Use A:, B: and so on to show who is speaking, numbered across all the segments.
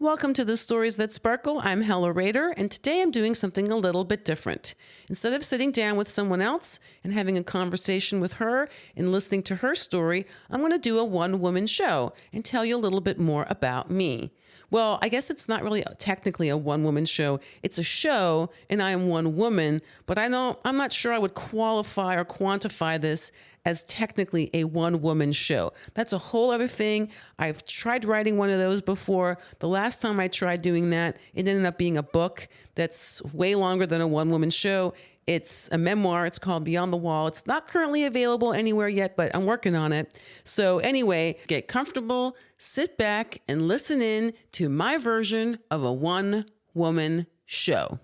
A: Welcome to the Stories That Sparkle. I'm Hella Rader, and today I'm doing something a little bit different. Instead of sitting down with someone else and having a conversation with her and listening to her story, I'm going to do a one-woman show and tell you a little bit more about me. Well, I guess it's not really technically a one-woman show. It's a show, and I am one woman, but I'm not sure I would qualify or quantify this as technically a one-woman show. That's a whole other thing. I've tried writing one of those before. The last time I tried doing that, it ended up being a book that's way longer than a one-woman show. It's a memoir. It's called Beyond the Wall. It's not currently available anywhere yet, but I'm working on it. So anyway, get comfortable, sit back, and listen in to my version of a one-woman show.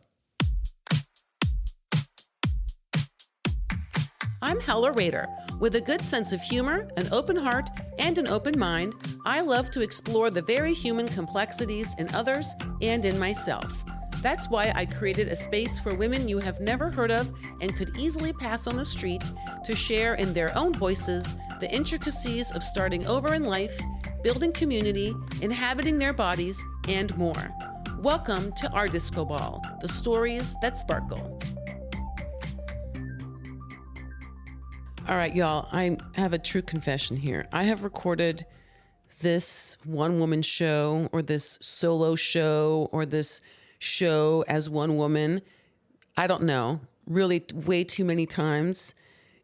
A: I'm Hella Rader. With a good sense of humor, an open heart, and an open mind, I love to explore the very human complexities in others and in myself. That's why I created a space for women you have never heard of and could easily pass on the street to share in their own voices the intricacies of starting over in life, building community, inhabiting their bodies, and more. Welcome to our Disco Ball, the stories that sparkle. All right, y'all, I have a true confession here. I have recorded this one-woman show or this solo show or this show as one woman, I don't know, really way too many times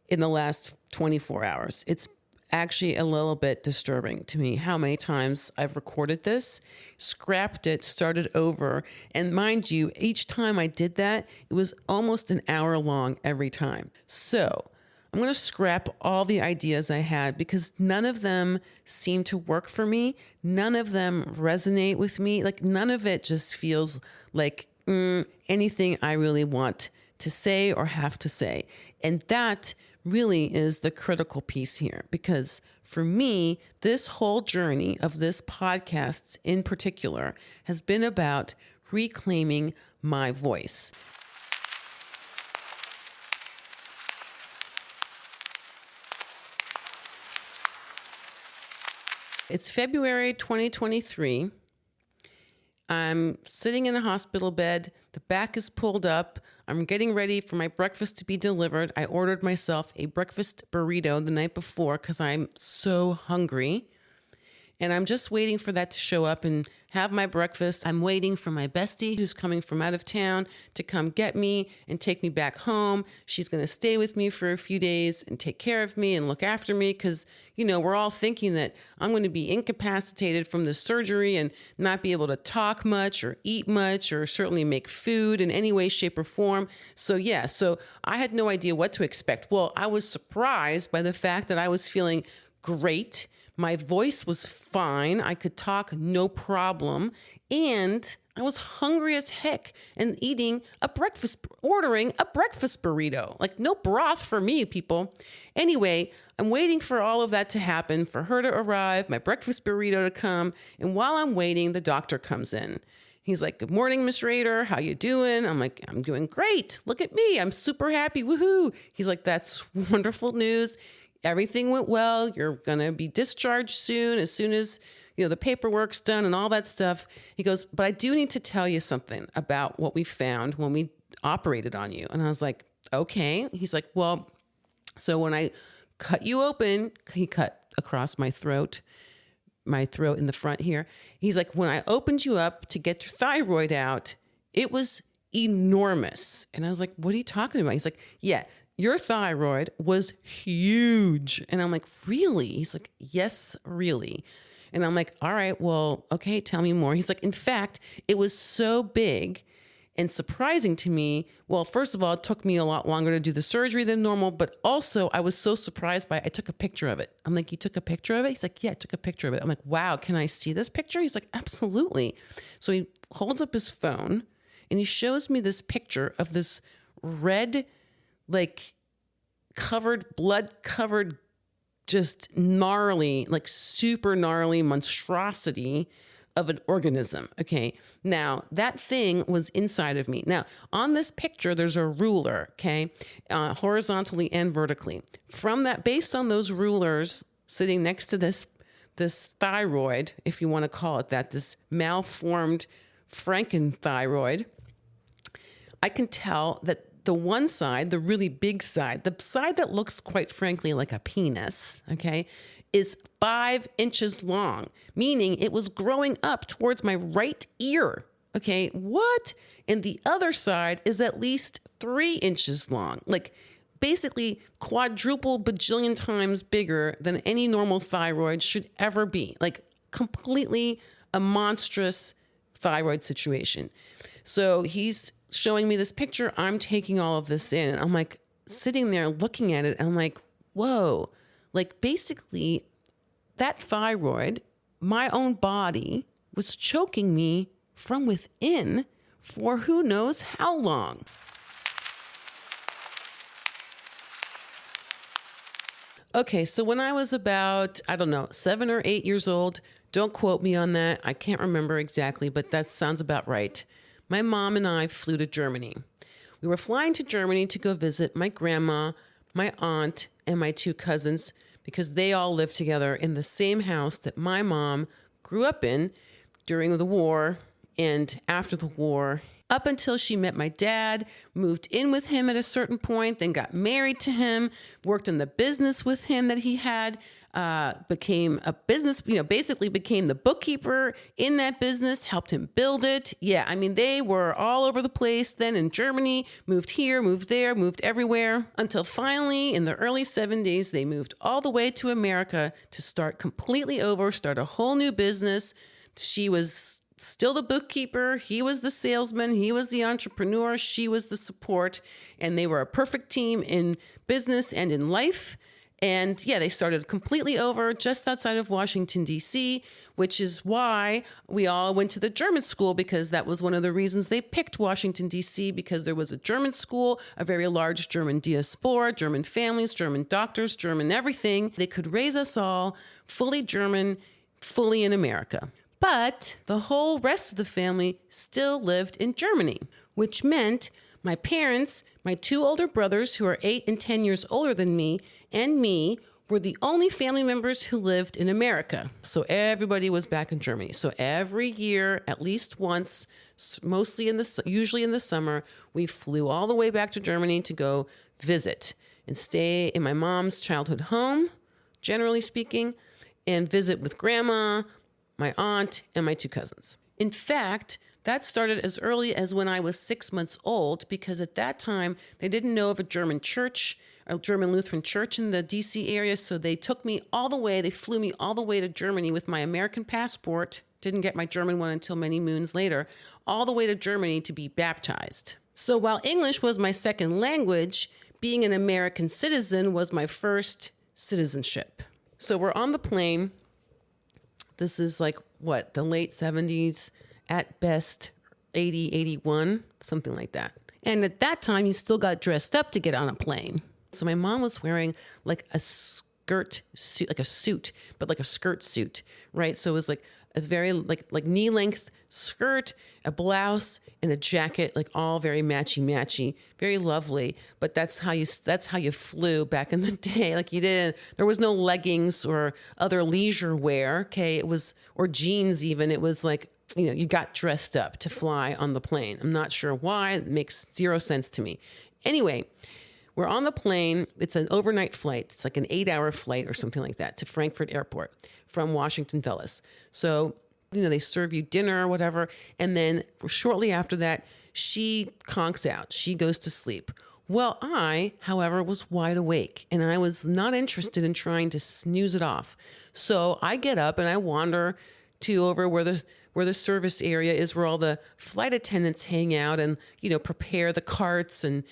A: in the last 24 hours. It's actually a little bit disturbing to me how many times I've recorded this, scrapped it, started over. And mind you, each time I did that, it was almost an hour long every time. So I'm going to scrap all the ideas I had because none of them seem to work for me. None of them resonate with me. Like none of it just feels like anything I really want to say or have to say. And that really is the critical piece here because for me, this whole journey of this podcast in particular has been about reclaiming my voice. It's February 2023. I'm sitting in a hospital bed. The back is pulled up. I'm getting ready for my breakfast to be delivered. I ordered myself a breakfast burrito the night before because I'm so hungry. And I'm just waiting for that to show up and have my breakfast. I'm waiting for my bestie who's coming from out of town to come get me and take me back home. She's going to stay with me for a few days and take care of me and look after me because, you know, we're all thinking that I'm going to be incapacitated from the surgery and not be able to talk much or eat much or certainly make food in any way, shape, or form. So I had no idea what to expect. Well, I was surprised by the fact that I was feeling great. My voice was fine. I could talk no problem. And I was hungry as heck and ordering a breakfast burrito. Like no broth for me, people. Anyway, I'm waiting for all of that to happen, for her to arrive, my breakfast burrito to come. And while I'm waiting, the doctor comes in. He's like, "Good morning, Miss Rader. How you doing?" I'm like, "I'm doing great. Look at me. I'm super happy. Woohoo." He's like, "That's wonderful news. Everything went well. You're going to be discharged soon as the paperwork's done and all that stuff." He goes, "But I do need to tell you something about what we found when we operated on you." And I was like, "Okay." He's like, "Well, so when I cut you open," he cut across my throat in the front here. He's like, "When I opened you up to get your thyroid out, it was enormous." And I was like, "What are you talking about?" He's like, "Yeah, your thyroid was huge." And I'm like, "Really?" He's like, "Yes, really." And I'm like, "All right, well, okay, tell me more." He's like, "In fact, it was so big and surprising to me. Well, first of all, it took me a lot longer to do the surgery than normal, but also I was so surprised by it. I took a picture of it." I'm like, "You took a picture of it?" He's like, "Yeah, I took a picture of it." I'm like, "Wow, can I see this picture?" He's like, "Absolutely." So he holds up his phone and he shows me this picture of this red, like blood covered, just gnarly, like super gnarly monstrosity of an organism. Okay. Now that thing was inside of me. Now on this picture, there's a ruler, okay, horizontally and vertically. From that, based on those rulers sitting next to this this thyroid, if you want to call it that, this malformed Frankenthyroid, I can tell that the one side, the really big side, the side that looks quite frankly like a penis, okay, is 5 inches long, meaning it was growing up towards my right ear. Okay, what? And the other side is at least 3 inches long, like basically quadruple bajillion times bigger than any normal thyroid should ever be, like completely a monstrous thyroid situation. So he's showing me this picture. I'm taking all of this in. I'm like sitting there looking at it. And I'm like, whoa, like basically that thyroid, my own body was choking me from within for who knows how long. Okay, so when I was about, 7 or 8 years old, don't quote me on that. I can't remember exactly, but that sounds about right. My mom and I flew to Germany. We were flying to Germany to go visit my grandma, my aunt, and my 2 cousins because they all lived together in the same house that my mom grew up in during the war and after the war, up until she met my dad, moved in with him at a certain point, then got married to him, worked in the business with him that he had, became a business, basically became the bookkeeper in that business, helped him build it. Yeah, I mean, they were all over the place then in Germany, moved here, moved there, moved everywhere, until finally in the early 70s, they moved all the way to America to start completely over, start a whole new business. She was still the bookkeeper. He was the salesman. He was the entrepreneur. She was the support. And they were a perfect team in business and in life. And yeah, they started completely over just outside of Washington, D.C., which is why we all went to the German school, because that was one of the reasons they picked Washington, D.C., because there was a German school, a very large German diaspora, German families, German doctors, German everything. They could raise us all fully German, fully in America. But the whole rest of the family still lived in Germany, which meant my parents, my 2 older brothers who are 8 and 10 years older than me, and me were the only family members who lived in America. So everybody was back in Germany. So every year, at least once, usually in the summer, we flew all the way back to Germany to go visit and stay in my mom's childhood home, generally speaking, and visit with grandma, my aunt, and my 2 cousins. In fact, that started as early as when I was 6 months old, because at that time, they didn't know of a German church, a German Lutheran church in the DC area, so they flew me all the way to Germany with my American passport, didn't get my German one until many moons later, all the way to Germany to be baptized. So while English was my second language, being an American citizen was my first citizenship. So we're on the plane. This is like, the late 70s, at best 80, 81, something like that. And at that time, you still got dressed up to get on a plane. So my mom was wearing like a skirt suit, like a suit, but like a skirt suit, right? So it was like a very like knee-length skirt, a blouse, and a jacket, like all very matchy, very lovely. But that's how you flew back in the day. Like there was no leggings or other leisure wear. Okay, or jeans even. It was like, you got dressed up to fly on the plane. I'm not sure why. It makes 0 sense to me. Anyway, we're on the plane. It's an overnight flight. It's like an 8-hour flight or something like that to Frankfurt Airport from Washington Dulles. So, they serve you dinner or whatever. And then shortly after that, she conks out. She goes to sleep. Well, I, however, was wide awake, and I was not interested in trying to snooze it off. So I get up and I wander to over where the service area is, where all the flight attendants hang out and, prepare the carts and,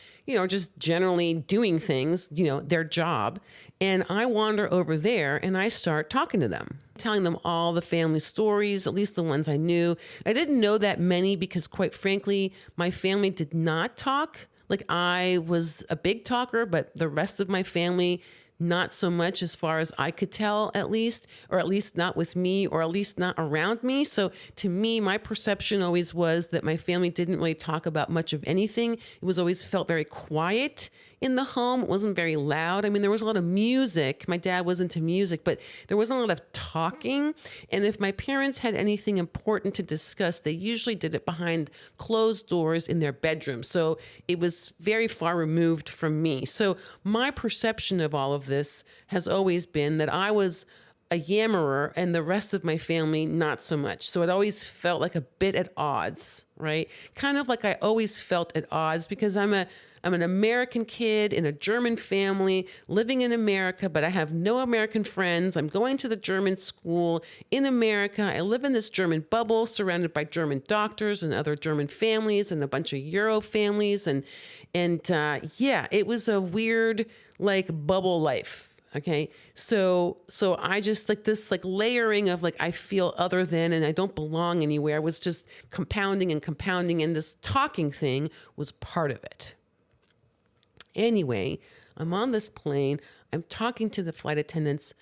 A: just generally doing things, their job. And I wander over there and I start talking to them, telling them all the family stories, at least the ones I knew. I didn't know that many because, quite frankly, my family did not talk. Like, I was a big talker, but the rest of my family, not so much, as far as I could tell, at least, or at least not with me, or at least not around me. So to me, my perception always was that my family didn't really talk about much of anything. It was always felt very quiet in the home. It wasn't very loud. I mean, there was a lot of music. My dad was into music, but there wasn't a lot of talking. And if my parents had anything important to discuss, they usually did it behind closed doors in their bedroom. So it was very far removed from me. So my perception of all of this has always been that I was a yammerer and the rest of my family not so much. So it always felt like a bit at odds, right? Kind of like I always felt at odds because I'm an American kid in a German family living in America, but I have no American friends. I'm going to the German school in America. I live in this German bubble surrounded by German doctors and other German families and a bunch of Euro families. And yeah, it was a weird like bubble life. Okay. So I just like this like layering of like, I feel other than, and I don't belong anywhere was just compounding and compounding. And this talking thing was part of it. Anyway, I'm on this plane. I'm talking to the flight attendants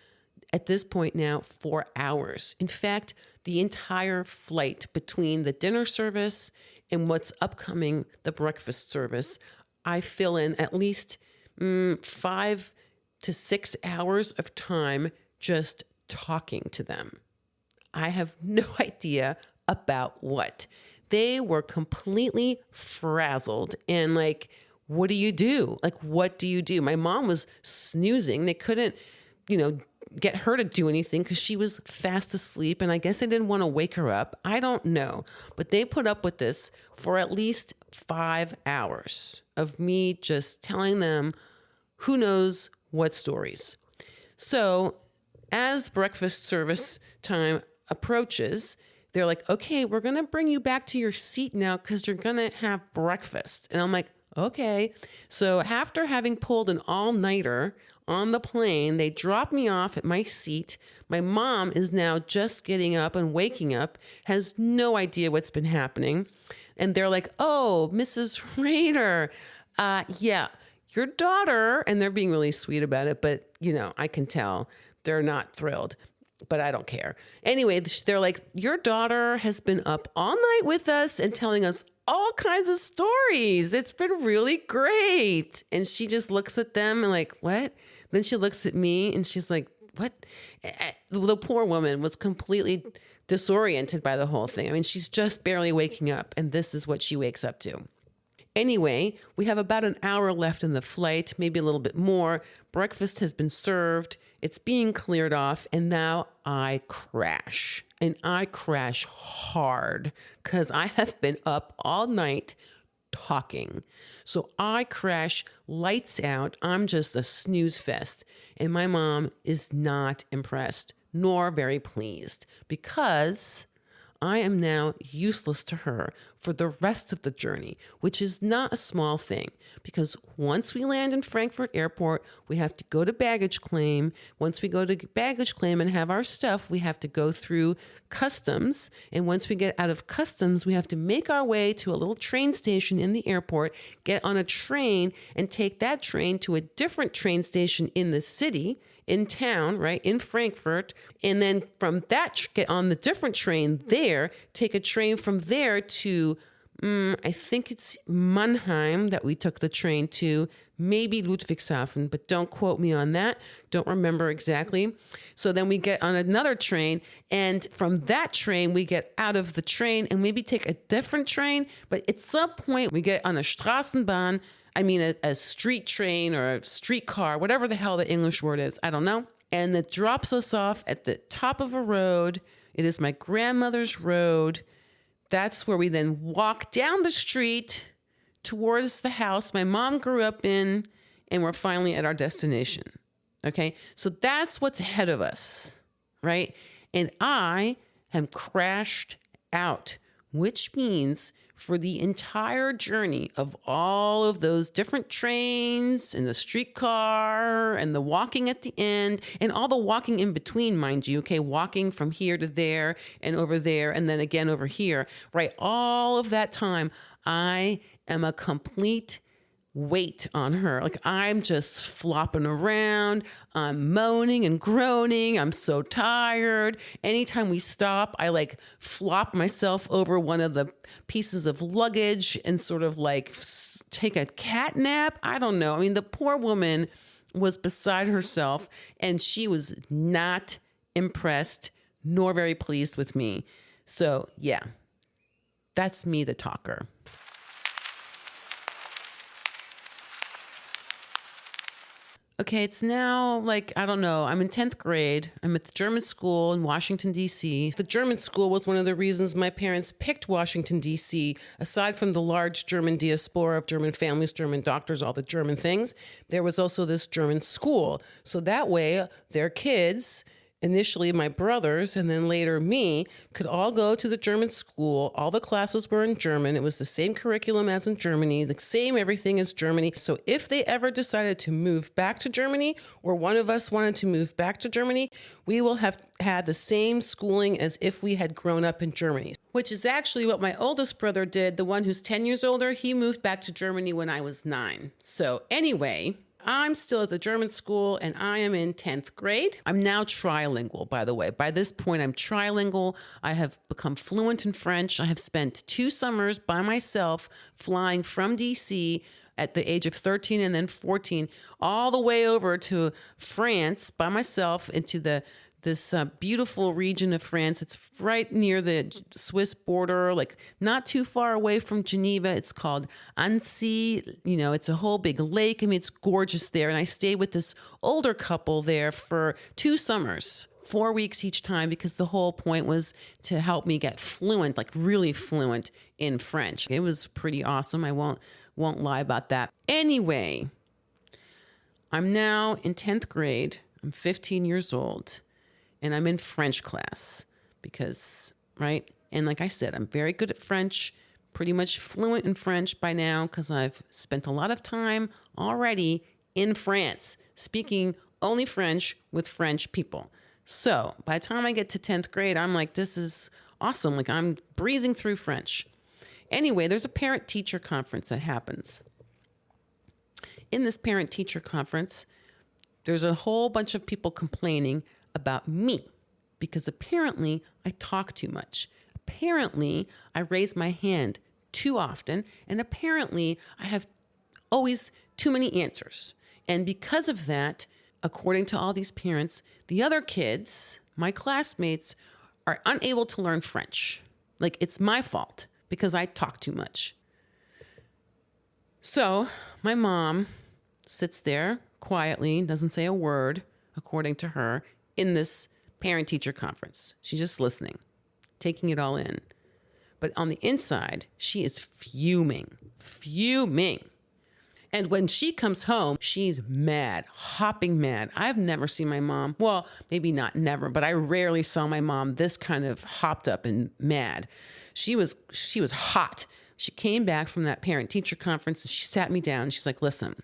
A: at this point now for hours. In fact, the entire flight between the dinner service and what's upcoming, the breakfast service, I fill in at least 5 to 6 hours of time just talking to them. I have no idea about what. They were completely frazzled and like, what do you do? Like, what do you do? My mom was snoozing. They couldn't, get her to do anything because she was fast asleep. And I guess they didn't want to wake her up. I don't know. But they put up with this for at least 5 hours of me just telling them who knows what stories. So as breakfast service time approaches, they're like, okay, we're going to bring you back to your seat now because you're going to have breakfast. And I'm like, okay. So after having pulled an all-nighter on the plane, they drop me off at my seat. My mom is now just getting up and waking up, has no idea what's been happening. And they're like, oh, Mrs. Rader, yeah, your daughter, and they're being really sweet about it, but, I can tell they're not thrilled, but I don't care. Anyway, they're like, your daughter has been up all night with us and telling us all kinds of stories. It's been really great. And she just looks at them and like, what? Then she looks at me and she's like, what? The poor woman was completely disoriented by the whole thing. I mean, she's just barely waking up, and this is what she wakes up to. Anyway, we have about an hour left in the flight, maybe a little bit more. Breakfast has been served. It's being cleared off. And now I crash. And I crash hard because I have been up all night talking. So I crash, lights out. I'm just a snooze fest. And my mom is not impressed, nor very pleased, because I am now useless to her for the rest of the journey, which is not a small thing, because once we land in Frankfurt Airport, we have to go to baggage claim. Once we go to baggage claim and have our stuff, we have to go through customs. And once we get out of customs, we have to make our way to a little train station in the airport, get on a train and take that train to a different train station in the city, in town, right, in Frankfurt. And then from that, get on the different train there, take a train from there to, I think it's Mannheim that we took the train to, maybe Ludwigshafen, but don't quote me on that. Don't remember exactly. So then we get on another train, and from that train, we get out of the train and maybe take a different train. But at some point, we get on a Straßenbahn, a street train or a streetcar, whatever the hell the English word is. I don't know. And it drops us off at the top of a road. It is my grandmother's road. That's where we then walk down the street towards the house my mom grew up in, and we're finally at our destination. Okay. So that's what's ahead of us. Right. And I am crashed out, which means for the entire journey of all of those different trains and the streetcar and the walking at the end and all the walking in between, mind you, okay, walking from here to there and over there and then again over here, right? All of that time, I am a complete weight on her. Like I'm just flopping around. I'm moaning and groaning. I'm so tired. Anytime we stop, I like flop myself over one of the pieces of luggage and sort of like take a cat nap. I don't know. I mean, the poor woman was beside herself and she was not impressed nor very pleased with me. So yeah, that's me, the talker. Okay, it's now like, I don't know, I'm in 10th grade. I'm at the German school in Washington, D.C. The German school was one of the reasons my parents picked Washington, D.C. Aside from the large German diaspora of German families, German doctors, all the German things, there was also this German school. So that way, their kids, initially my brothers and then later me, could all go to the German school. All the classes were in German. It was the same curriculum as in Germany, the same everything as Germany. So if they ever decided to move back to Germany, or one of us wanted to move back to Germany, we will have had the same schooling as if we had grown up in Germany, which is actually what my oldest brother did. The one who's 10 years older, he moved back to Germany when I was 9. So anyway, I'm still at the German school and I am in 10th grade. I'm now trilingual, by the way. By this point, I'm trilingual. I have become fluent in French. I have spent 2 summers by myself flying from DC at the age of 13 and then 14, all the way over to France by myself into this beautiful region of France. It's right near the Swiss border, like not too far away from Geneva. It's called Annecy. You know, it's a whole big lake. I mean, it's gorgeous there. And I stayed with this older couple there for 2 summers, 4 weeks each time, because the whole point was to help me get fluent, like really fluent in French. It was pretty awesome. I won't lie about that. Anyway, I'm now in 10th grade. I'm 15 years old. And I'm in French class because, right? And like I said, I'm very good at French, pretty much fluent in French by now because I've spent a lot of time already in France, speaking only French with French people. So by the time I get to 10th grade, I'm like, this is awesome. Like I'm breezing through French. Anyway, there's a parent-teacher conference that happens. In this parent-teacher conference, there's a whole bunch of people complaining about me because apparently I talk too much. Apparently I raise my hand too often, and apparently I have always too many answers. And because of that, according to all these parents, the other kids, my classmates, are unable to learn French. Like it's my fault because I talk too much. So my mom sits there quietly, doesn't say a word, according to her, in this parent-teacher conference. She's just listening, taking it all in. But on the inside, she is fuming. And when she comes home, she's mad, hopping mad. I've never seen my mom, well, maybe not never, but I rarely saw my mom this kind of hopped up and mad. She was hot. She came back from that parent-teacher conference and she sat me down and she's like, listen,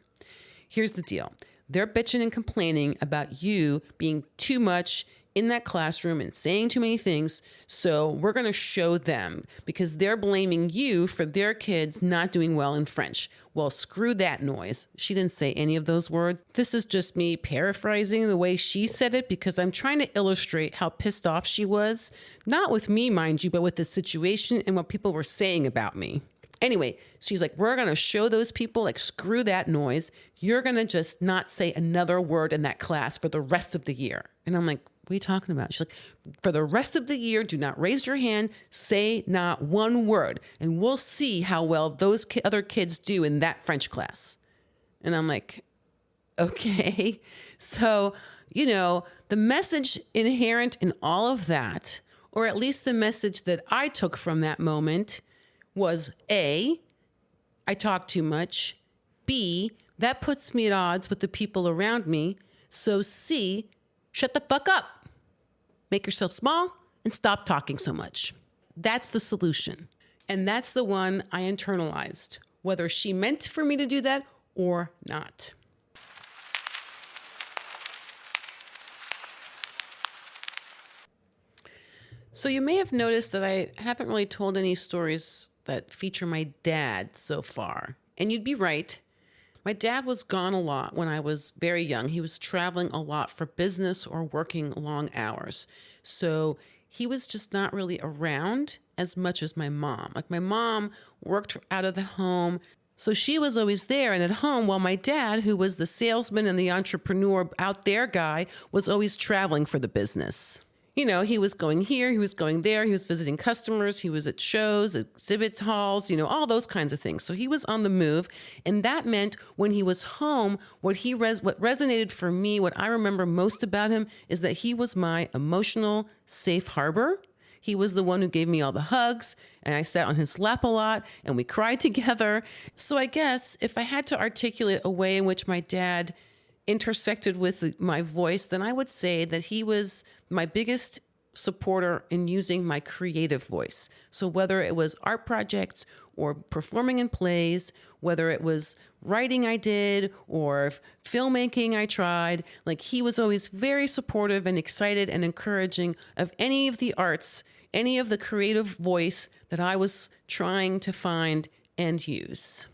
A: here's the deal. They're bitching and complaining about you being too much in that classroom and saying too many things. So we're going to show them because they're blaming you for their kids not doing well in French. Well, screw that noise. She didn't say any of those words. This is just me paraphrasing the way she said it because I'm trying to illustrate how pissed off she was. Not with me, mind you, but with the situation and what people were saying about me. Anyway, she's like, we're going to show those people, like, screw that noise. You're going to just not say another word in that class for the rest of the year. And I'm like, what are you talking about? She's like, for the rest of the year, do not raise your hand, say not one word, and we'll see how well those other kids do in that French class. And I'm like, okay. So, you know, the message inherent in all of that, or at least the message that I took from that moment, was A, I talk too much. B, that puts me at odds with the people around me. So C, shut the fuck up. Make yourself small and stop talking so much. That's the solution. And that's the one I internalized, whether she meant for me to do that or not. So you may have noticed that I haven't really told any stories that feature my dad so far. And you'd be right. My dad was gone a lot when I was very young. He was traveling a lot for business or working long hours. So he was just not really around as much as my mom. Like my mom worked out of the home. So she was always there and at home, while my dad, who was the salesman and the entrepreneur out there guy, was always traveling for the business. You know, he was going here, he was going there, he was visiting customers, he was at shows, exhibit halls, you know, all those kinds of things. So he was on the move. And that meant when he was home, what resonated for me, what I remember most about him is that he was my emotional safe harbor. He was the one who gave me all the hugs, and I sat on his lap a lot, and we cried together. So I guess if I had to articulate a way in which my dad intersected with my voice, then I would say that he was my biggest supporter in using my creative voice. So whether it was art projects or performing in plays, whether it was writing I did or filmmaking I tried, like he was always very supportive and excited and encouraging of any of the arts, any of the creative voice that I was trying to find and use.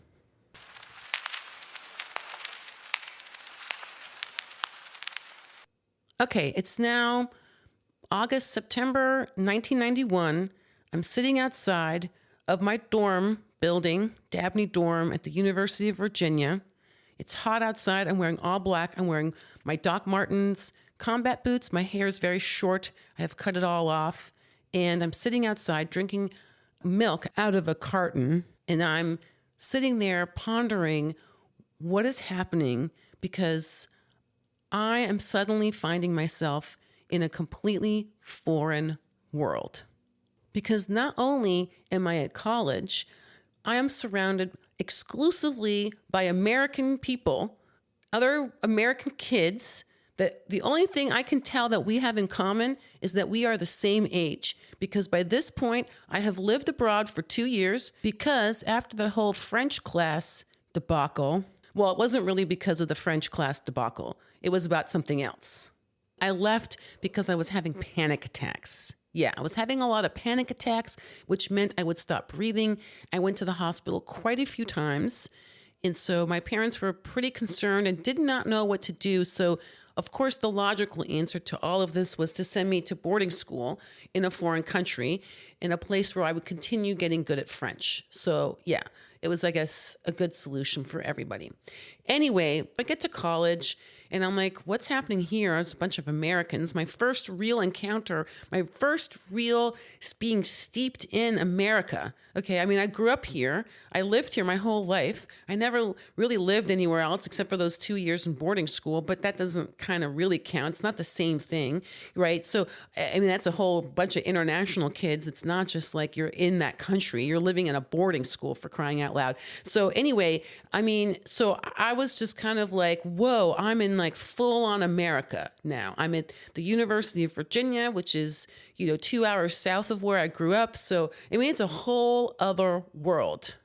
A: Okay, it's now September 1991. I'm sitting outside of my dorm building, Dabney Dorm at the University of Virginia. It's hot outside. I'm wearing all black. I'm wearing my Doc Martens combat boots. My hair is very short. I have cut it all off. And I'm sitting outside drinking milk out of a carton. And I'm sitting there pondering what is happening, because I am suddenly finding myself in a completely foreign world. Because not only am I at college, I am surrounded exclusively by American people, other American kids, that the only thing I can tell that we have in common is that we are the same age. Because by this point, I have lived abroad for 2 years, because after the whole French class debacle, well, it wasn't really because of the French class debacle. It was about something else. I left because I was having panic attacks. Yeah, I was having a lot of panic attacks, which meant I would stop breathing. I went to the hospital quite a few times. And so my parents were pretty concerned and did not know what to do. So, of course, the logical answer to all of this was to send me to boarding school in a foreign country, in a place where I would continue getting good at French. So, yeah, it was, I guess, a good solution for everybody. Anyway, I get to college, and I'm like, what's happening here? There's a bunch of Americans. My first real encounter, my first real being steeped in America. Okay, I mean, I grew up here. I lived here my whole life. I never really lived anywhere else except for those 2 years in boarding school, but that doesn't kind of really count. It's not the same thing, right? So, I mean, that's a whole bunch of international kids. It's not just like you're in that country. You're living in a boarding school, for crying out loud. So anyway, I mean, so I was just kind of like, whoa, I'm in like full on America now. I'm at the University of Virginia, which is, 2 hours south of where I grew up. So, I mean, it's a whole other world.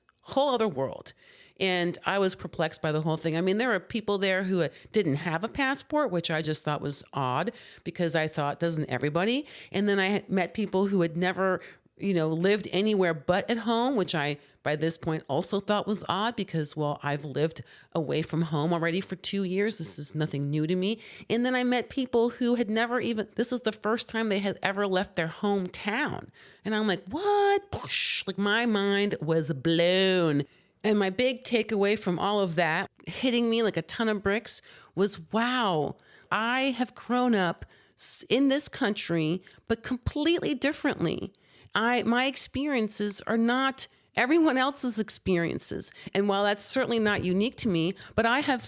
A: And I was perplexed by the whole thing. I mean, there were people there who didn't have a passport, which I just thought was odd, because I thought, doesn't everybody? And then I had met people who had never, lived anywhere but at home, which I, by this point, also thought was odd, because, well, I've lived away from home already for 2 years. This is nothing new to me. And then I met people who had never even, this is the first time they had ever left their hometown. And I'm like, what? Like, my mind was blown. And my big takeaway from all of that, hitting me like a ton of bricks, was, wow, I have grown up in this country, but completely differently. My experiences are not everyone else's experiences. And while that's certainly not unique to me, but I have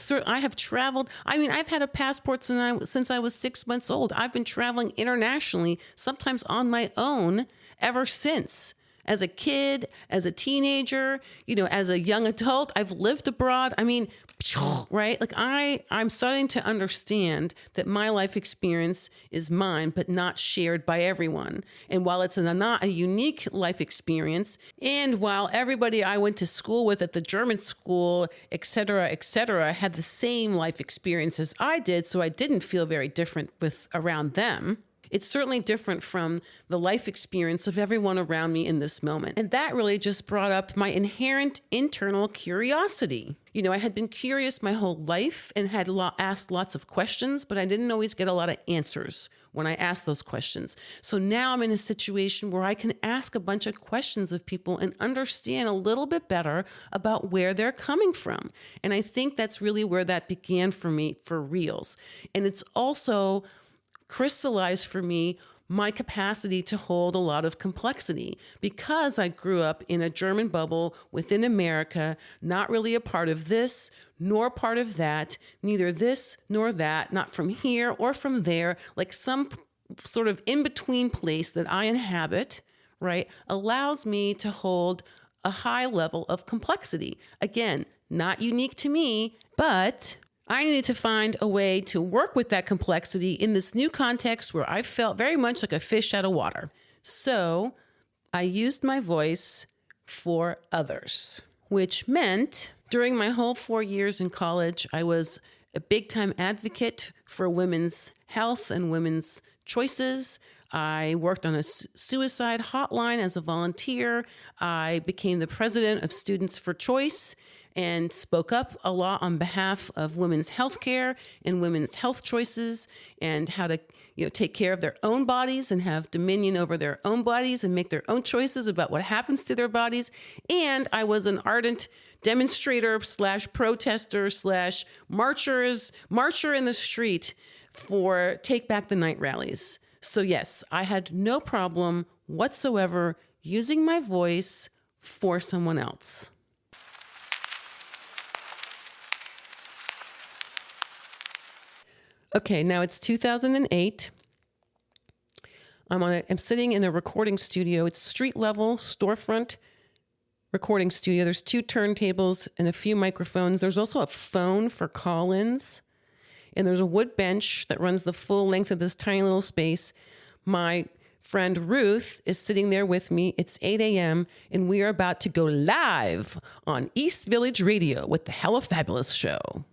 A: traveled. I mean, I've had a passport since I was 6 months old. I've been traveling internationally, sometimes on my own, ever since. As a kid, as a teenager, as a young adult, I've lived abroad. I mean, right? Like I'm starting to understand that my life experience is mine, but not shared by everyone. And while it's not a unique life experience, and while everybody I went to school with at the German school, et cetera, had the same life experience as I did, so I didn't feel very different around them. It's certainly different from the life experience of everyone around me in this moment. And that really just brought up my inherent internal curiosity. You know, I had been curious my whole life and had asked lots of questions, but I didn't always get a lot of answers when I asked those questions. So now I'm in a situation where I can ask a bunch of questions of people and understand a little bit better about where they're coming from. And I think that's really where that began for me for reals. And it's also crystallized for me my capacity to hold a lot of complexity because I grew up in a German bubble within America, not really a part of this nor part of that, neither this nor that, not from here or from there, like some sort of in-between place that I inhabit, right, allows me to hold a high level of complexity. Again, not unique to me, but I needed to find a way to work with that complexity in this new context where I felt very much like a fish out of water. So I used my voice for others, which meant during my whole 4 years in college, I was a big time advocate for women's health and women's choices. I worked on a suicide hotline as a volunteer. I became the president of Students for Choice and spoke up a lot on behalf of women's health care and women's health choices and how to take care of their own bodies and have dominion over their own bodies and make their own choices about what happens to their bodies. And I was an ardent demonstrator / protester / marcher in the street for Take Back the Night rallies. So yes, I had no problem whatsoever using my voice for someone else. Okay, now it's 2008. I'm sitting in a recording studio. It's street level, storefront recording studio. There's 2 turntables and a few microphones. There's also a phone for call-ins. And there's a wood bench that runs the full length of this tiny little space. My friend Ruth is sitting there with me. It's 8 a.m. and we are about to go live on East Village Radio with the Hella Fabulous Show.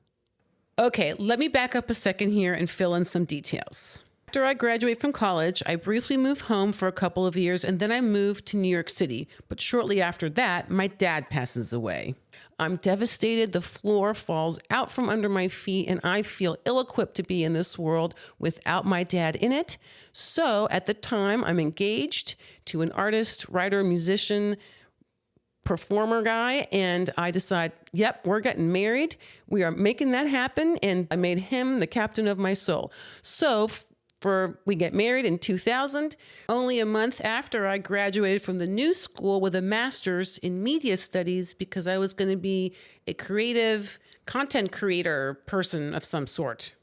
A: Okay, let me back up a second here and fill in some details. After I graduate from college, I briefly moved home for a couple of years and then I moved to New York City. But shortly after that, my dad passes away. I'm devastated. The floor falls out from under my feet and I feel ill-equipped to be in this world without my dad in it. So at the time, I'm engaged to an artist, writer, musician, performer guy, and I decide, yep, we're getting married. We are making that happen, and I made him the captain of my soul. So we get married in 2000, only a month after I graduated from the new school with a master's in media studies because I was going to be a creative content creator person of some sort.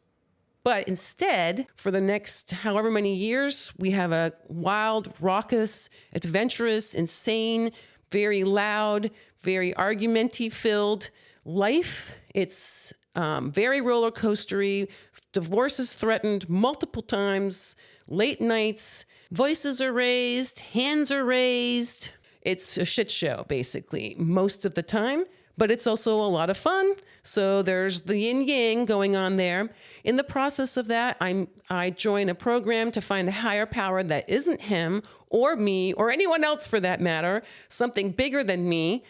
A: But instead, for the next however many years, we have a wild, raucous, adventurous, insane, very loud, very argument-y filled life. It's very roller coastery. Divorce is threatened multiple times, late nights, voices are raised, hands are raised. It's a shit show, basically, most of the time, but it's also a lot of fun. So there's the yin-yang going on there. In the process of that, I join a program to find a higher power that isn't him or me or anyone else for that matter, something bigger than me.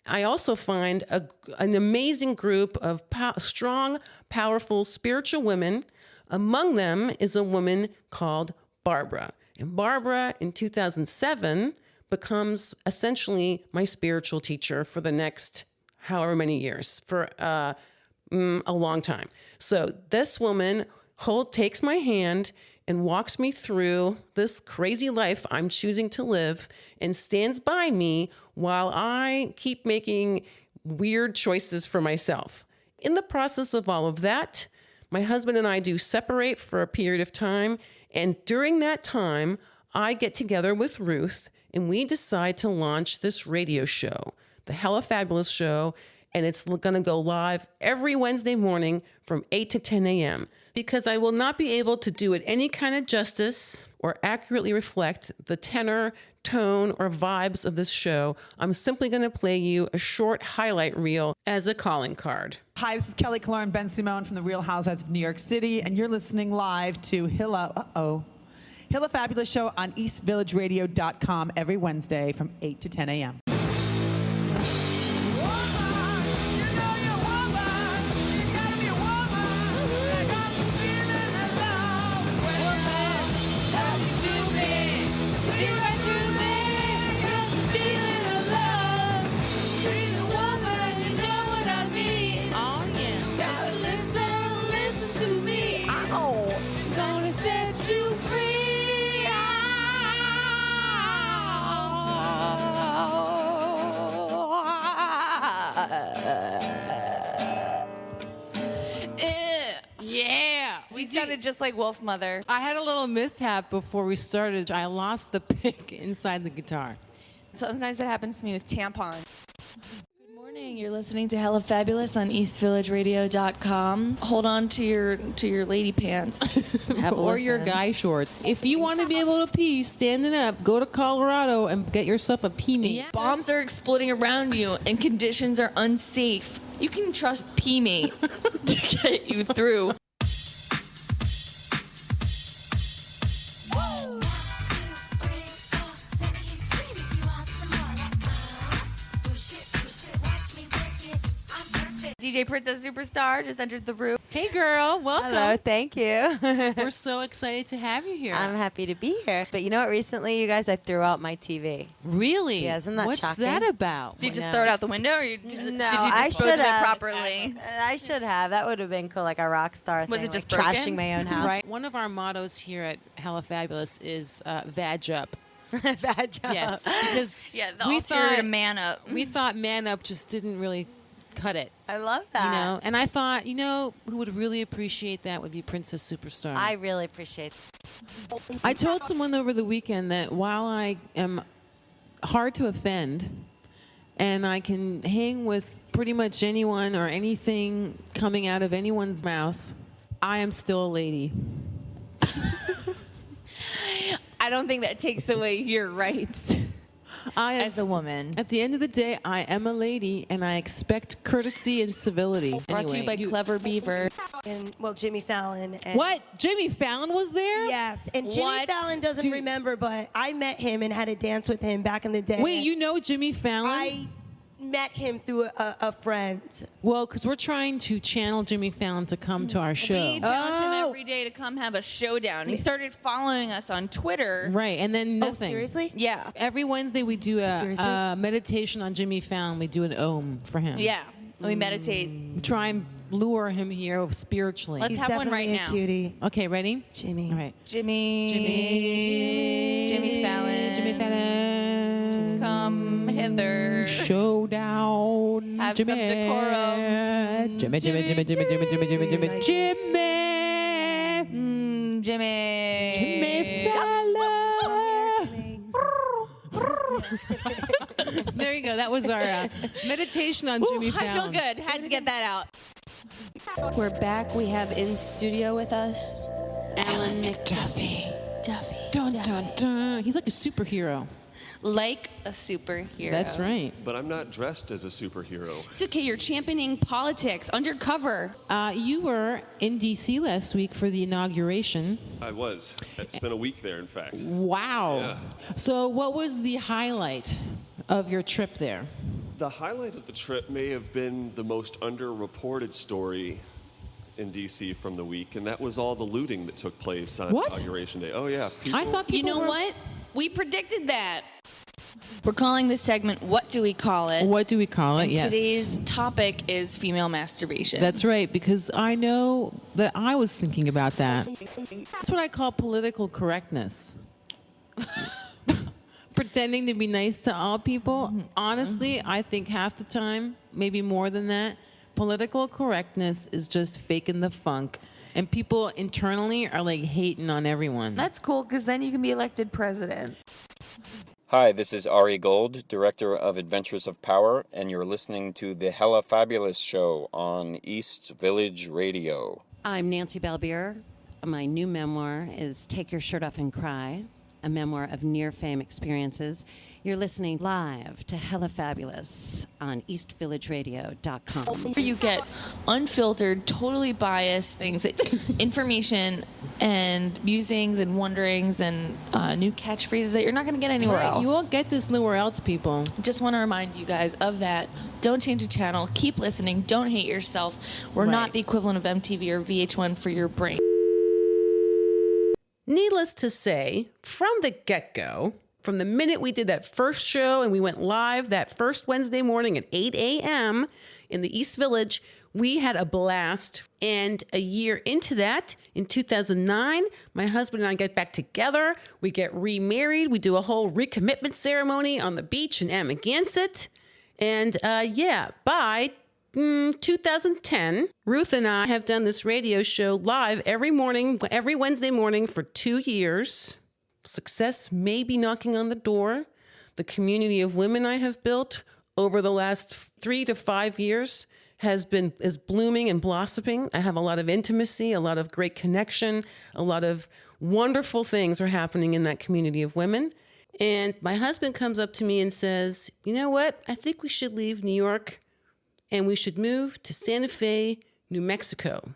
A: I also find an amazing group of strong, powerful, spiritual women. Among them is a woman called Barbara. And Barbara, in 2007, becomes essentially my spiritual teacher for the next however many years, for a long time. So this woman takes my hand and walks me through this crazy life I'm choosing to live and stands by me while I keep making weird choices for myself. In the process of all of that, my husband and I do separate for a period of time. And during that time, I get together with Ruth and we decide to launch this radio show, the Hella Fabulous Show. And it's going to go live every Wednesday morning from 8 to 10 a.m. Because I will not be able to do it any kind of justice or accurately reflect the tenor, tone, or vibes of this show, I'm simply going to play you a short highlight reel as a calling card.
B: Hi, this is Kelly Clark and Ben Simone from The Real Housewives of New York City, and you're listening live to Hilla Fabulous Show on EastVillageRadio.com every Wednesday from 8 to 10 a.m.
C: We sounded just like Wolf Mother.
D: I had a little mishap before we started. I lost the pick inside the guitar.
C: Sometimes it happens to me with tampons.
E: Good morning. You're listening to Hella Fabulous on EastVillageRadio.com. Hold on to your lady pants. Have a
D: or
E: listen.
D: your guy shorts. If you want to be able to pee standing up, go to Colorado and get yourself a pee mate.
E: Yeah. Bombs are exploding around you and conditions are unsafe. You can trust P-Mate to get you through.
C: DJ Princess Superstar just entered the room.
D: Hey, girl. Welcome.
F: Hello, thank you.
D: We're so excited to have you here.
F: I'm happy to be here. But you know what? Recently, you guys, I threw out my TV.
D: Really?
F: Yeah, isn't that
D: What's
F: shocking?
D: that about?
C: Did you just throw it out the window, or did you
F: I
C: dispose of
F: should
C: it
F: have.
C: properly?
F: I should have. That would have been cool, like a rock star
C: Was
F: thing.
C: it just
F: like
C: broken?
F: trashing my own house?
D: Right. One of our mottos here at Hella Fabulous is vag up.
F: Bad job.
D: Yes, because
C: Yeah, the
D: we
C: ulterior
D: thought
C: man up.
D: we thought man up just didn't really cut it.
F: I love that.
D: You know, and I thought, who would really appreciate that would be Princess Superstar.
F: I really appreciate it.
D: I told someone over the weekend that while I am hard to offend and I can hang with pretty much anyone or anything coming out of anyone's mouth, I am still a lady.
C: I don't think that takes away your rights
D: I am
C: as a woman.
D: At the end of the day, I am a lady, and I expect courtesy and civility.
E: Brought to you by Clever Beaver.
G: And Jimmy Fallon. And
D: What? Jimmy Fallon was there?
G: Yes, and Jimmy
C: What?
G: Fallon doesn't remember, but I met him and had a dance with him back in the day.
D: Wait, you know Jimmy Fallon?
G: I met him through a friend.
D: Well, because we're trying to channel Jimmy Fallon to come to our show.
C: We challenge him every day to come have a showdown. He started following us on Twitter.
D: Right, and then
G: Oh,
D: nothing.
G: seriously?
C: Yeah.
D: Every Wednesday we do
G: Seriously?
D: a meditation on Jimmy Fallon. We do an om for him.
C: Yeah. We meditate.
D: We try and lure him here spiritually.
C: Let's
G: He's
C: have one
G: definitely
C: right
G: a
C: now.
G: cutie.
D: Okay, ready?
G: Jimmy.
D: All right.
C: Jimmy Fallon.
D: Jimmy Fallon.
C: Come hither.
D: Showdown.
C: Have
D: Jimmy.
C: some decorum.
D: Jimmy. Jimmy Fallon. There you go. That was our meditation on Jimmy
C: I feel
D: Fallon.
C: good. Had to get that out.
E: We're back. We have in studio with us Alan McDuffie.
D: Dun, dun, dun. He's like a superhero.
C: Like a superhero.
D: That's right.
H: But I'm not dressed as a superhero.
E: It's okay. You're championing politics undercover.
D: You were in D.C. last week for the inauguration.
H: I was. I spent a week there, in fact.
D: Wow.
H: Yeah.
D: So what was the highlight of your trip there?
H: The highlight of the trip may have been the most underreported story in D.C. from the week, and that was all the looting that took place on
D: What?
H: Inauguration Day. Oh, yeah.
D: I thought
E: You
D: people
E: know
D: were-
E: what? We predicted that. We're calling this segment "What Do We Call It?"
D: What do we call it?
E: And
D: Yes.
E: today's topic is female masturbation.
D: That's right, because I know that I was thinking about that. That's what I call political correctness. Pretending to be nice to all people. Honestly, I think half the time, maybe more than that, political correctness is just faking the funk. And people internally are like hating on everyone.
C: That's cool, because then you can be elected president.
I: Hi, this is Ari Gold, Director of Adventures of Power, and you're listening to the Hella Fabulous Show on East Village Radio.
J: I'm Nancy Balbier. My new memoir is Take Your Shirt Off and Cry, a memoir of near-fame experiences. You're listening live to Hella Fabulous on eastvillageradio.com.
E: You get unfiltered, totally biased things, that information and musings and wonderings and new catchphrases that you're not going to get anywhere else.
A: You won't get this nowhere else, people.
E: Just want to remind you guys of that. Don't change the channel. Keep listening. Don't hate yourself. We're not the equivalent of MTV or VH1 for your brain.
A: Needless to say, from the get-go, from the minute we did that first show and we went live that first Wednesday morning at 8 a.m. in the East Village, we had a blast. And a year into that, in 2009, my husband and I get back together. We get remarried. We do a whole recommitment ceremony on the beach in Amagansett. And by 2010, Ruth and I have done this radio show live every Wednesday morning for 2 years. Success may be knocking on the door. The community of women I have built over the last 3 to 5 years is blooming and blossoming. I have a lot of intimacy, a lot of great connection, a lot of wonderful things are happening in that community of women. And my husband comes up to me and says, you know what? I think we should leave New York and we should move to Santa Fe, New Mexico.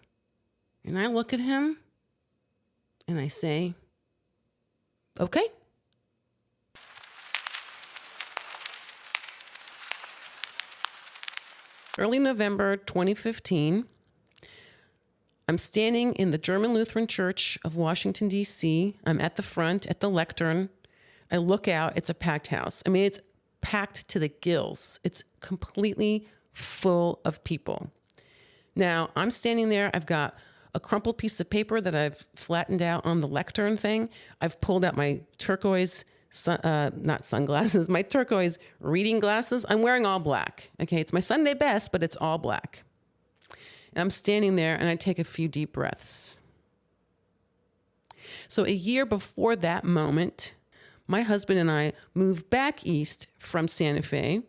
A: And I look at him and I say, okay. Early November 2015, I'm standing in the German Lutheran Church of Washington, D.C. I'm at the front, at the lectern. I look out. It's a packed house. I mean, it's packed to the gills. It's completely full of people. Now, I'm standing there. I've got a crumpled piece of paper that I've flattened out on the lectern thing. I've pulled out my turquoise, not sunglasses, my turquoise reading glasses. I'm wearing all black. Okay, it's my Sunday best, but it's all black. And I'm standing there and I take a few deep breaths. So a year before that moment, my husband and I moved back east from Santa Fe.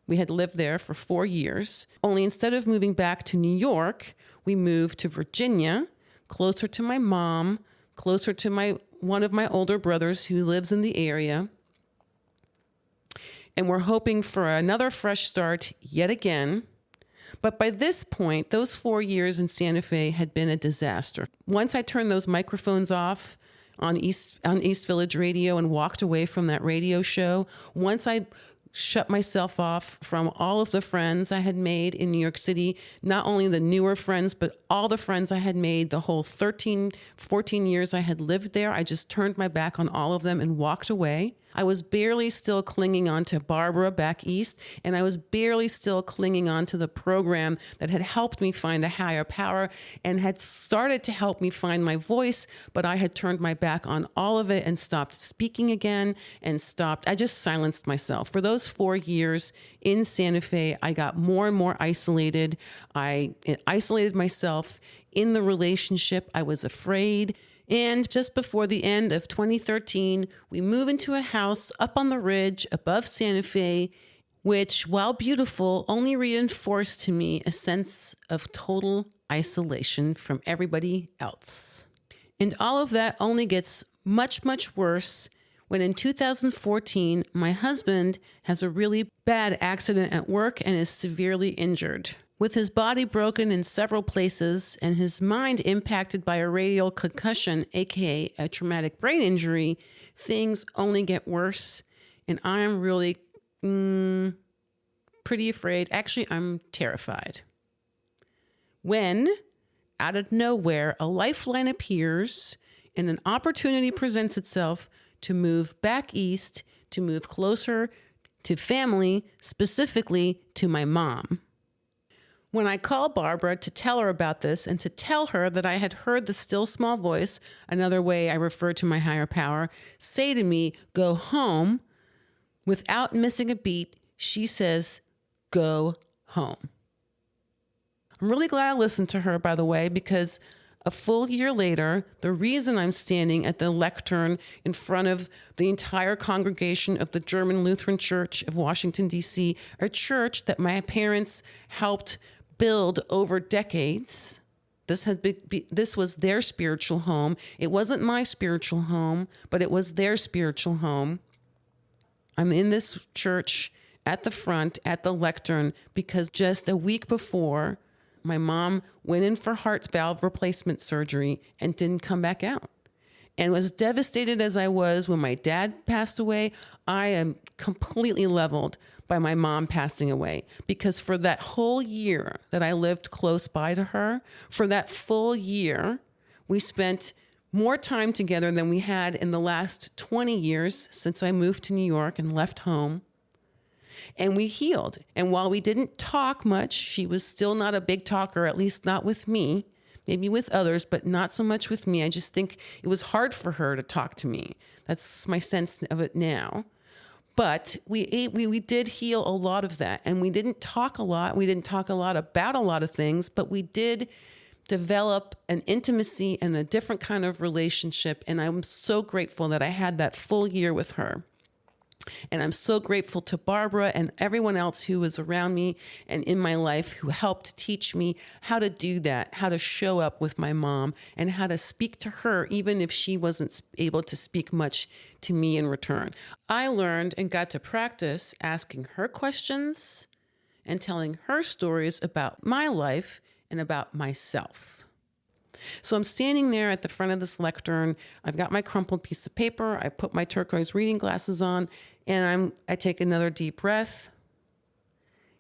A: We had lived there for 4 years. Only instead of moving back to New York, we moved to Virginia, closer to my mom, closer to one of my older brothers who lives in the area. And we're hoping for another fresh start yet again. But by this point, those 4 years in Santa Fe had been a disaster. Once I turned those microphones off on East Village Radio and walked away from that radio show, once I shut myself off from all of the friends I had made in New York City, not only the newer friends, but all the friends I had made the whole 13, 14 years I had lived there. I just turned my back on all of them and walked away. I was barely still clinging on to Barbara back east, and I was barely still clinging on to the program that had helped me find a higher power and had started to help me find my voice, but I had turned my back on all of it and stopped speaking again I just silenced myself. For those 4 years in Santa Fe, I got more and more isolated. I isolated myself in the relationship. I was afraid. And just before the end of 2013, we moved into a house up on the ridge above Santa Fe, which, while beautiful, only reinforced to me a sense of total isolation from everybody else. And all of that only gets much, much worse when in 2014, my husband has a really bad accident at work and is severely injured. With his body broken in several places and his mind impacted by a radial concussion, aka a traumatic brain injury, things only get worse. And I'm really pretty afraid. Actually, I'm terrified. When, out of nowhere, a lifeline appears and an opportunity presents itself to move back east, to move closer to family, specifically to my mom. When I called Barbara to tell her about this and to tell her that I had heard the still small voice, another way I refer to my higher power, say to me, go home, without missing a beat, she says, go home. I'm really glad I listened to her, by the way, because a full year later, the reason I'm standing at the lectern in front of the entire congregation of the German Lutheran Church of Washington, D.C., a church that my parents helped build over decades, This was their spiritual home. It wasn't my spiritual home, but it was their spiritual home. I'm in this church at the front, at the lectern, because just a week before, my mom went in for heart valve replacement surgery and didn't come back out. And as devastated as I was when my dad passed away, I am completely leveled by my mom passing away. Because for that whole year that I lived close by to her, for that full year, we spent more time together than we had in the last 20 years since I moved to New York and left home. And we healed. And while we didn't talk much, she was still not a big talker, at least not with me, maybe with others, but not so much with me. I just think it was hard for her to talk to me. That's my sense of it now. But we did heal a lot of that. And we didn't talk a lot. We didn't talk a lot about a lot of things, but we did develop an intimacy and a different kind of relationship. And I'm so grateful that I had that full year with her. And I'm so grateful to Barbara and everyone else who was around me and in my life who helped teach me how to do that, how to show up with my mom and how to speak to her, even if she wasn't able to speak much to me in return. I learned and got to practice asking her questions and telling her stories about my life and about myself. So I'm standing there at the front of this lectern. I've got my crumpled piece of paper. I put my turquoise reading glasses on, and I take another deep breath,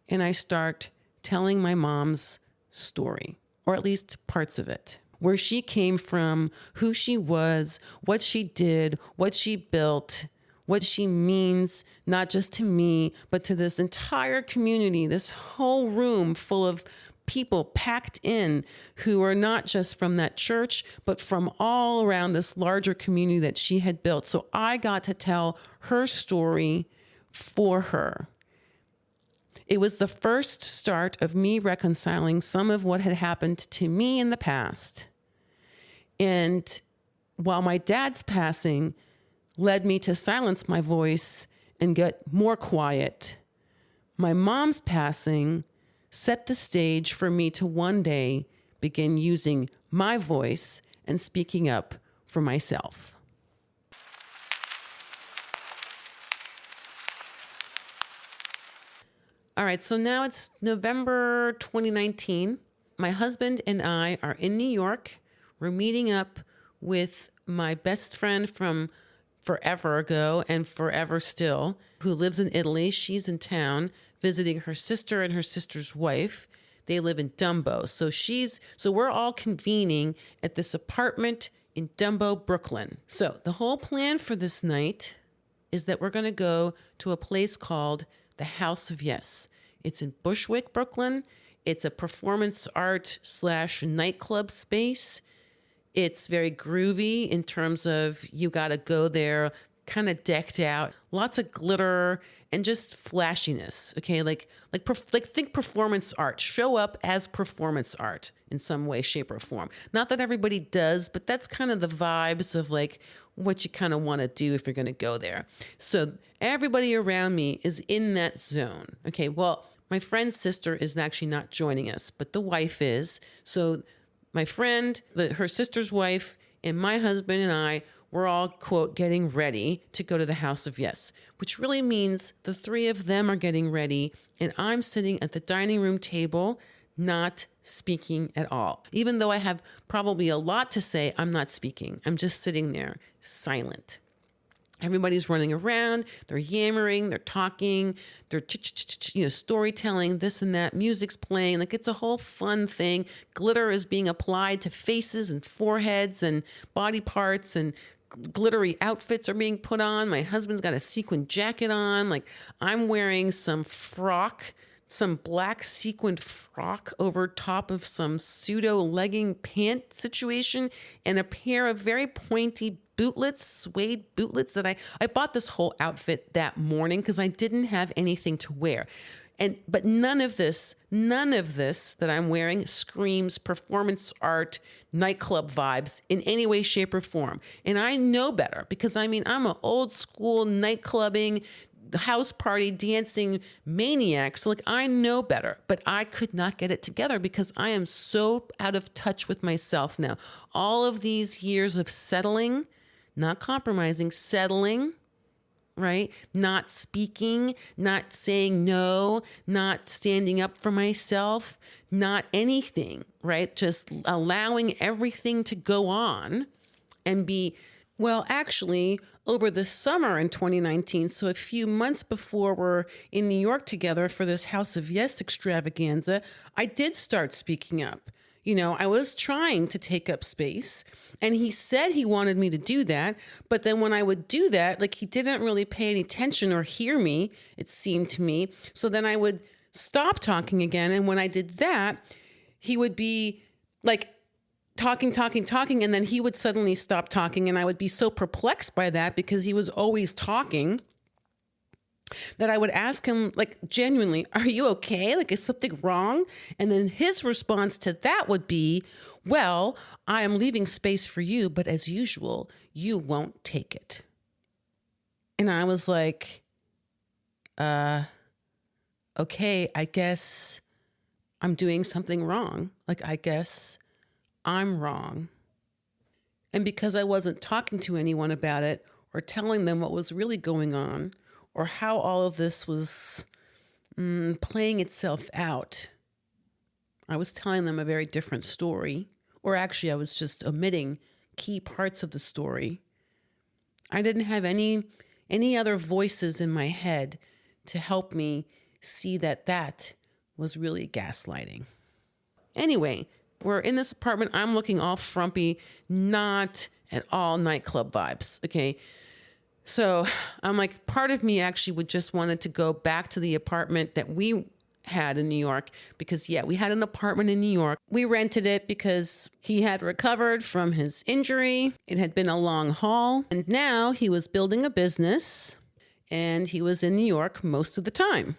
A: and I start telling my mom's story, or at least parts of it. Where she came from, who she was, what she did, what she built, what she means, not just to me, but to this entire community, this whole room full of people packed in who are not just from that church, but from all around this larger community that she had built. So I got to tell her story for her. It was the first start of me reconciling some of what had happened to me in the past. And while my dad's passing led me to silence my voice and get more quiet, my mom's passing set the stage for me to one day begin using my voice and speaking up for myself. All right, so now it's November 2019. My husband and I are in New York. We're meeting up with my best friend from forever ago and forever still, who lives in Italy. She's in town visiting her sister and her sister's wife. They live in Dumbo. So we're all convening at this apartment in Dumbo, Brooklyn. So the whole plan for this night is that we're going to go to a place called the House of Yes. It's in Bushwick, Brooklyn. It's a performance art / nightclub space. It's very groovy in terms of you got to go there kind of decked out, lots of glitter and just flashiness. Okay, like think performance art. Show up as performance art in some way, shape, or form. Not that everybody does, but that's kind of the vibes of like what you kind of want to do if you're going to go there. So everybody around me is in that zone. Okay, well, my friend's sister is actually not joining us, but the wife is. So my friend, her sister's wife, and my husband and I, we're all, quote, getting ready to go to the House of Yes, which really means the three of them are getting ready, and I'm sitting at the dining room table, not speaking at all. Even though I have probably a lot to say, I'm not speaking. I'm just sitting there, silent. Everybody's running around, they're yammering, they're talking, they're storytelling, this and that, music's playing, like it's a whole fun thing. Glitter is being applied to faces and foreheads and body parts, and glittery outfits are being put on. My husband's got a sequin jacket on, like I'm wearing some frock, some black sequined frock over top of some pseudo legging pant situation, and a pair of very pointy bootlets, suede bootlets that I bought this whole outfit that morning because I didn't have anything to wear. But none of this that I'm wearing screams performance art, nightclub vibes in any way, shape, or form. And I know better because I'm an old school nightclubbing, the house party dancing maniac. So like I know better, but I could not get it together because I am so out of touch with myself now. All of these years of settling, not compromising, settling, right? Not speaking, not saying no, not standing up for myself, not anything, right? Just allowing everything to go on and be, well, actually, over the summer in 2019, so a few months before we're in New York together for this House of Yes extravaganza, I did start speaking up. You know, I was trying to take up space, and he said he wanted me to do that. But then when I would do that, like he didn't really pay any attention or hear me, it seemed to me. So then I would stop talking again. And when I did that, he would be like talking. And then he would suddenly stop talking. And I would be so perplexed by that because he was always talking, that I would ask him, like, genuinely, are you okay? Like, is something wrong? And then his response to that would be, well, I am leaving space for you, but as usual, you won't take it. And I was like, okay, I guess I'm doing something wrong. Like, I guess I'm wrong. And because I wasn't talking to anyone about it or telling them what was really going on, or how all of this was playing itself out, I was telling them a very different story. Or actually, I was just omitting key parts of the story. I didn't have any other voices in my head to help me see that that was really gaslighting. Anyway, we're in this apartment. I'm looking all frumpy, not at all nightclub vibes, okay? So I'm like, part of me actually would just wanted to go back to the apartment that we had in New York because, yeah, we had an apartment in New York. We rented it because he had recovered from his injury. It had been a long haul. And now he was building a business and he was in New York most of the time.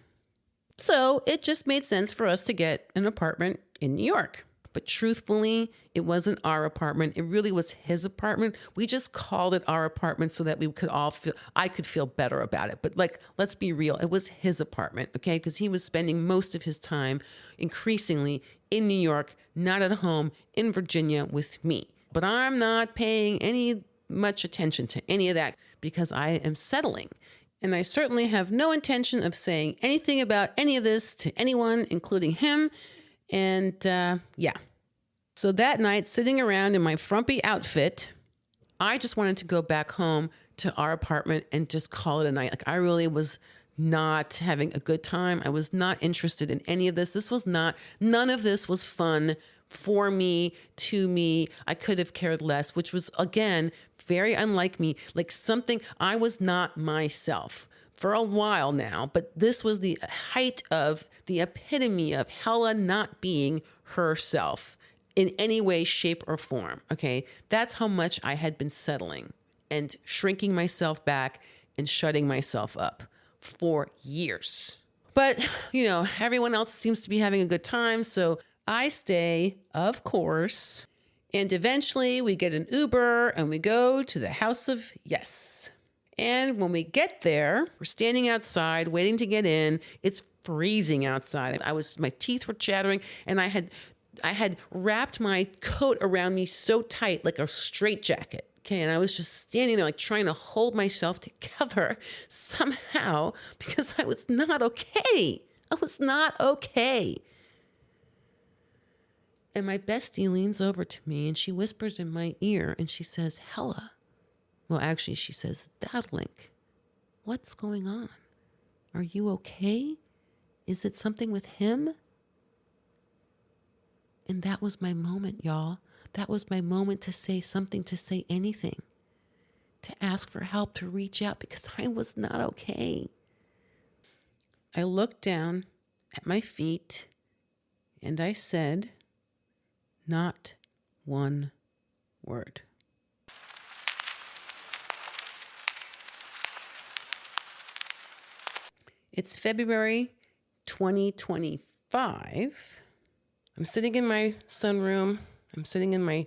A: So it just made sense for us to get an apartment in New York. But truthfully, it wasn't our apartment. It really was his apartment. We just called it our apartment so that we could all feel, I could feel better about it. But like, let's be real. It was his apartment, okay? Because he was spending most of his time increasingly in New York, not at home in Virginia with me. But I'm not paying any much attention to any of that because I am settling. And I certainly have no intention of saying anything about any of this to anyone, including him. And yeah. So that night, sitting around in my frumpy outfit, I just wanted to go back home to our apartment and just call it a night. Like I really was not having a good time. I was not interested in any of this. None of this was fun for me, to me. I could have cared less, which was, again, very unlike me. Like something, I was not myself for a while now, but this was the height of the epitome of Hella not being herself in any way, shape, or form. Okay. That's how much I had been settling and shrinking myself back and shutting myself up for years. But, you know, everyone else seems to be having a good time. So I stay, of course. And eventually we get an Uber and we go to the House of Yes. And when we get there, we're standing outside waiting to get in. It's freezing outside. My teeth were chattering, and I had wrapped my coat around me so tight, like a straitjacket. Okay, and I was just standing there, like trying to hold myself together somehow because I was not okay. I was not okay. And my bestie leans over to me and she whispers in my ear and she says, Hella. Well, actually, she says, Darling, what's going on? Are you okay? Is it something with him? And that was my moment, y'all. That was my moment to say something, to say anything, to ask for help, to reach out because I was not okay. I looked down at my feet and I said, not one word. It's February 2025. I'm sitting in my sunroom. I'm sitting in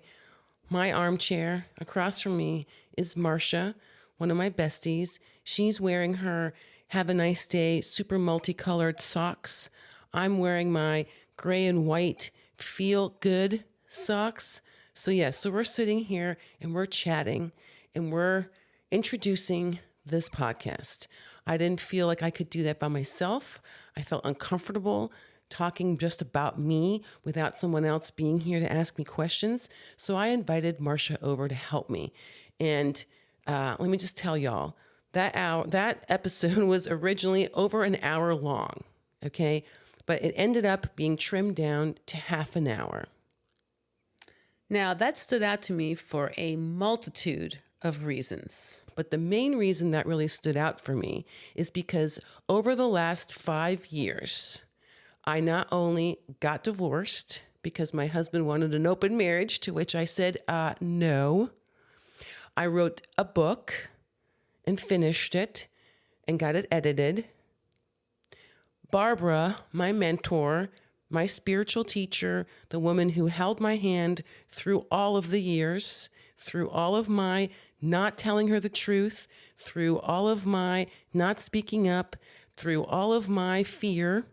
A: my armchair. Across from me is Marcia, one of my besties. She's wearing her have a nice day, super multicolored socks. I'm wearing my gray and white feel good socks. So so we're sitting here and we're chatting and we're introducing this podcast. I didn't feel like I could do that by myself. I felt uncomfortable talking just about me without someone else being here to ask me questions. So I invited Marcia over to help me. And let me just tell y'all, that episode was originally over an hour long, okay? But it ended up being trimmed down to half an hour. Now, that stood out to me for a multitude of reasons. But the main reason that really stood out for me is because over the last 5 years, I not only got divorced because my husband wanted an open marriage, to which I said, no. I wrote a book and finished it and got it edited. Barbara, my mentor, my spiritual teacher, the woman who held my hand through all of the years, through all of my not telling her the truth, through all of my not speaking up, through all of my fear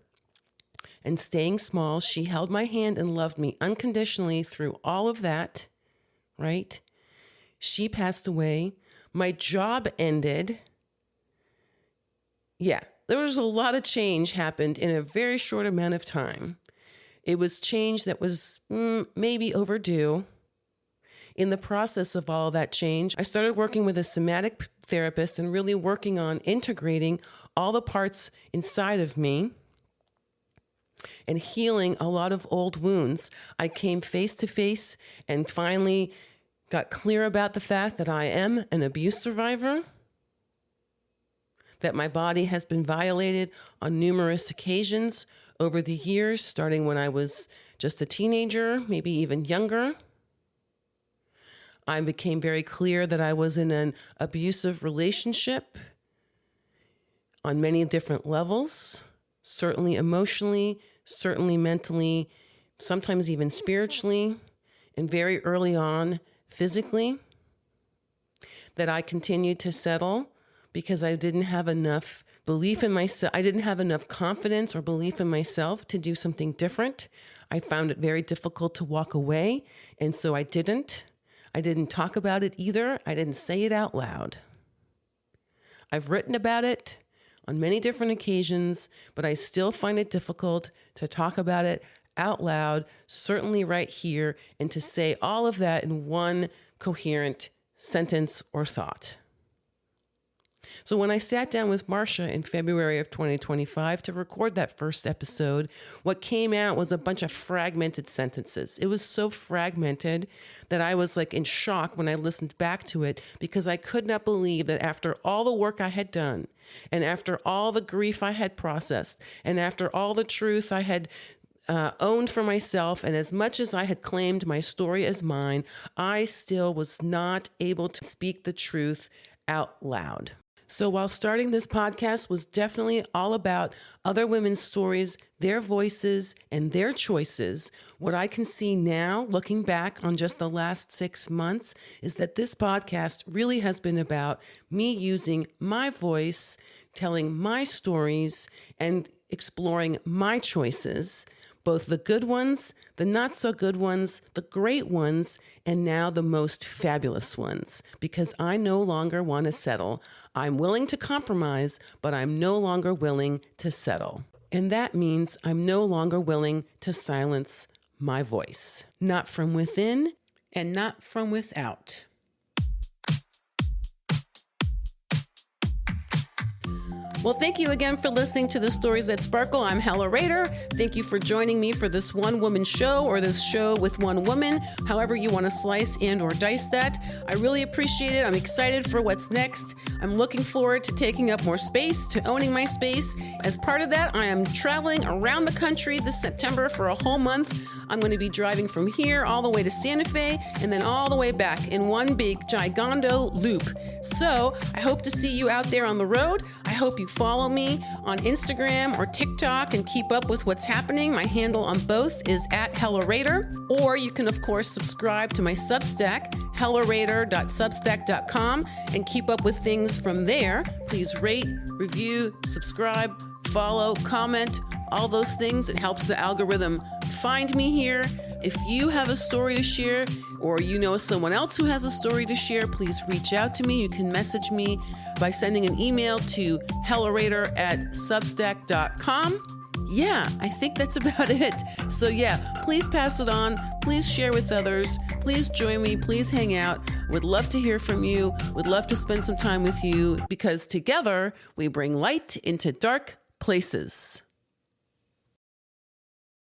A: and staying small, she held my hand and loved me unconditionally through all of that, right? She passed away. My job ended. Yeah, there was a lot of change happened in a very short amount of time. It was change that was maybe overdue. In the process of all that change, I started working with a somatic therapist and really working on integrating all the parts inside of me and healing a lot of old wounds. I came face to face and finally got clear about the fact that I am an abuse survivor, that my body has been violated on numerous occasions over the years, starting when I was just a teenager, maybe even younger. I became very clear that I was in an abusive relationship on many different levels, certainly emotionally, certainly mentally, sometimes even spiritually, and very early on, physically, that I continued to settle because I didn't have enough belief in myself. I didn't have enough confidence or belief in myself to do something different. I found it very difficult to walk away, and so I didn't. I didn't talk about it either. I didn't say it out loud. I've written about it on many different occasions, but I still find it difficult to talk about it out loud, certainly right here, and to say all of that in one coherent sentence or thought. So when I sat down with Marcia in February of 2025 to record that first episode, what came out was a bunch of fragmented sentences. It was so fragmented that I was like in shock when I listened back to it, because I could not believe that after all the work I had done, and after all the grief I had processed, and after all the truth I had owned for myself, and as much as I had claimed my story as mine, I still was not able to speak the truth out loud. So while starting this podcast was definitely all about other women's stories, their voices, and their choices, what I can see now, looking back on just the last 6 months, is that this podcast really has been about me using my voice, telling my stories, and exploring my choices, both the good ones, the not so good ones, the great ones, and now the most fabulous ones, because I no longer want to settle. I'm willing to compromise, but I'm no longer willing to settle. And that means I'm no longer willing to silence my voice, not from within and not from without. Well, thank you again for listening to the Stories That Sparkle. I'm Hella Rader. Thank you for joining me for this one-woman show, or this show with one woman, however you want to slice and or dice that. I really appreciate it. I'm excited for what's next. I'm looking forward to taking up more space, to owning my space. As part of that, I am traveling around the country this September for a whole month. I'm going to be driving from here all the way to Santa Fe and then all the way back in one big giganto loop. So I hope to see you out there on the road. I hope you follow me on Instagram or TikTok and keep up with what's happening. My handle on both is @HellaRater, or you can, of course, subscribe to my Substack, hellarater.substack.com, and keep up with things from there. Please rate, review, subscribe, follow, comment, all those things. It helps the algorithm find me here. If you have a story to share, or you know someone else who has a story to share, please reach out to me. You can message me by sending an email to hellarater@substack.com. Yeah, I think that's about it. So yeah, please pass it on. Please share with others. Please join me. Please hang out. Would love to hear from you. Would love to spend some time with you, because together we bring light into dark places.